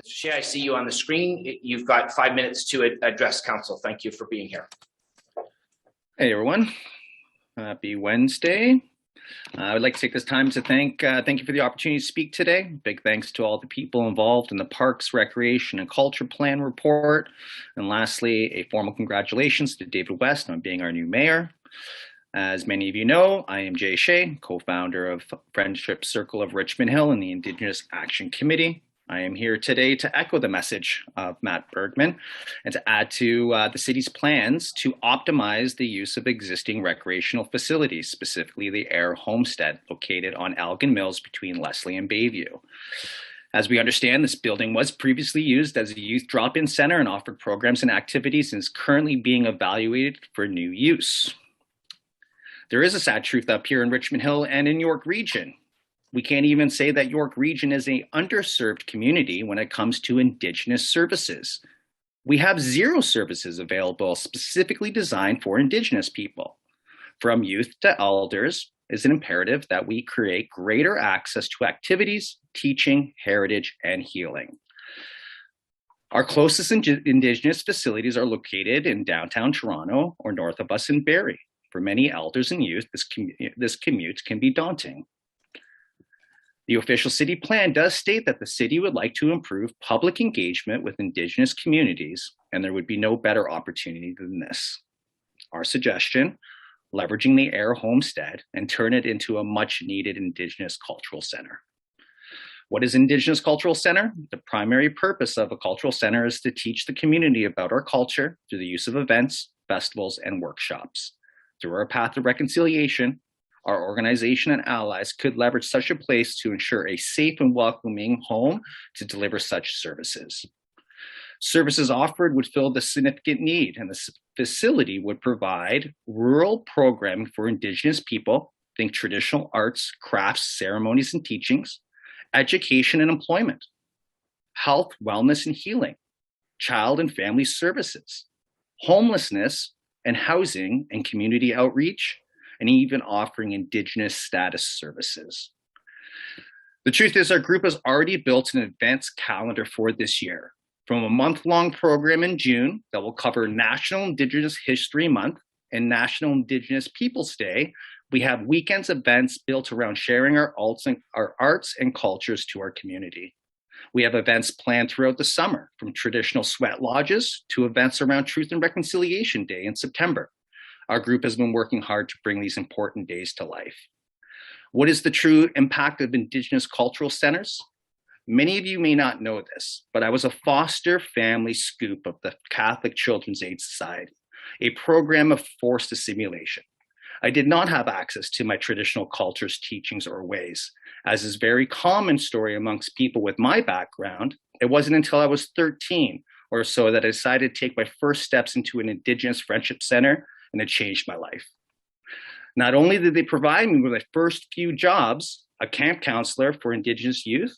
Mr. Shea, I see you on the screen. You've got 5 minutes to address council. Thank you for being here. Hey everyone, happy Wednesday. I would like to take this time to thank you for the opportunity to speak today. Big thanks to all the people involved in the Parks, Recreation, and Culture Plan report. And lastly, a formal congratulations to David West on being our new mayor. As many of you know, I am Shea, co-founder of Friendship Circle of Richmond Hill and the Indigenous Action Committee. I am here today to echo the message of Matt Bergman and to add to the city's plans to optimize the use of existing recreational facilities, specifically the Air Homestead located on Elgin Mills between Leslie and Bayview. As we understand, this building was previously used as a youth drop-in center and offered programs and activities and is currently being evaluated for new use. There is a sad truth up here in Richmond Hill and in York Region. We can't even say that York Region is an underserved community when it comes to Indigenous services. We have 0 services available specifically designed for Indigenous people. From youth to elders, it's an imperative that we create greater access to activities, teaching, heritage, and healing. Our closest Indigenous facilities are located in downtown Toronto or north of us in Barrie. For many elders and youth, this commute can be daunting. The official city plan does state that the city would like to improve public engagement with Indigenous communities, and there would be no better opportunity than this. Our suggestion, leveraging the Air Homestead and turn it into a much needed Indigenous cultural center. What is Indigenous Cultural Center? The primary purpose of a cultural center is to teach the community about our culture through the use of events, festivals, and workshops. Through our path of reconciliation, our organization and allies could leverage such a place to ensure a safe and welcoming home to deliver such services. Services offered would fill the significant need, and the facility would provide rural programming for Indigenous people, think traditional arts, crafts, ceremonies, and teachings, education and employment, health, wellness, and healing, child and family services, homelessness and housing and community outreach, and even offering Indigenous status services. The truth is our group has already built an events calendar for this year. From a month-long program in June that will cover National Indigenous History Month and National Indigenous Peoples Day, we have weekends events built around sharing our arts and cultures to our community. We have events planned throughout the summer, from traditional sweat lodges to events around Truth and Reconciliation Day in September. Our group has been working hard to bring these important days to life. What is the true impact of Indigenous cultural centers? Many of you may not know this, but I was a foster family scoop of the Catholic Children's Aid Society, a program of forced assimilation. I did not have access to my traditional cultures, teachings, or ways. As is very common story amongst people with my background, it wasn't until I was 13 or so that I decided to take my first steps into an Indigenous Friendship Center, and it changed my life. Not only did they provide me with my first few jobs, a camp counselor for Indigenous youth,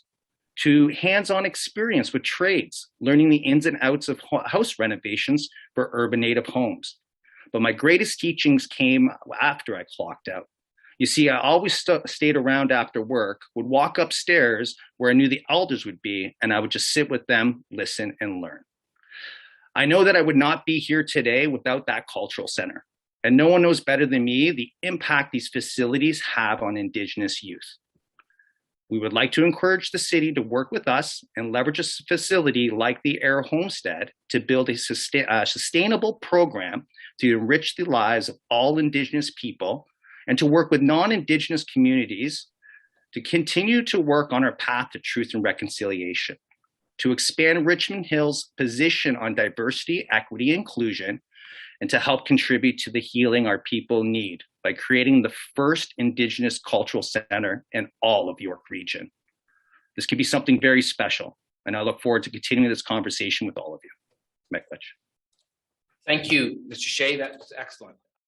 to hands-on experience with trades, learning the ins and outs of house renovations for urban native homes. But my greatest teachings came after I clocked out. You see, I always stayed around after work, would walk upstairs where I knew the elders would be, and I would just sit with them, listen, and learn. I know that I would not be here today without that cultural center. And no one knows better than me the impact these facilities have on Indigenous youth. We would like to encourage the city to work with us and leverage a facility like the Air Homestead to build a sustainable program to enrich the lives of all Indigenous people and to work with non-Indigenous communities to continue to work on our path to truth and reconciliation, to expand Richmond Hill's position on diversity, equity, and inclusion, and to help contribute to the healing our people need by creating the first Indigenous cultural center in all of York Region. This could be something very special, and I look forward to continuing this conversation with all of you. Mick. Thank you, Mr. Shea. That was excellent.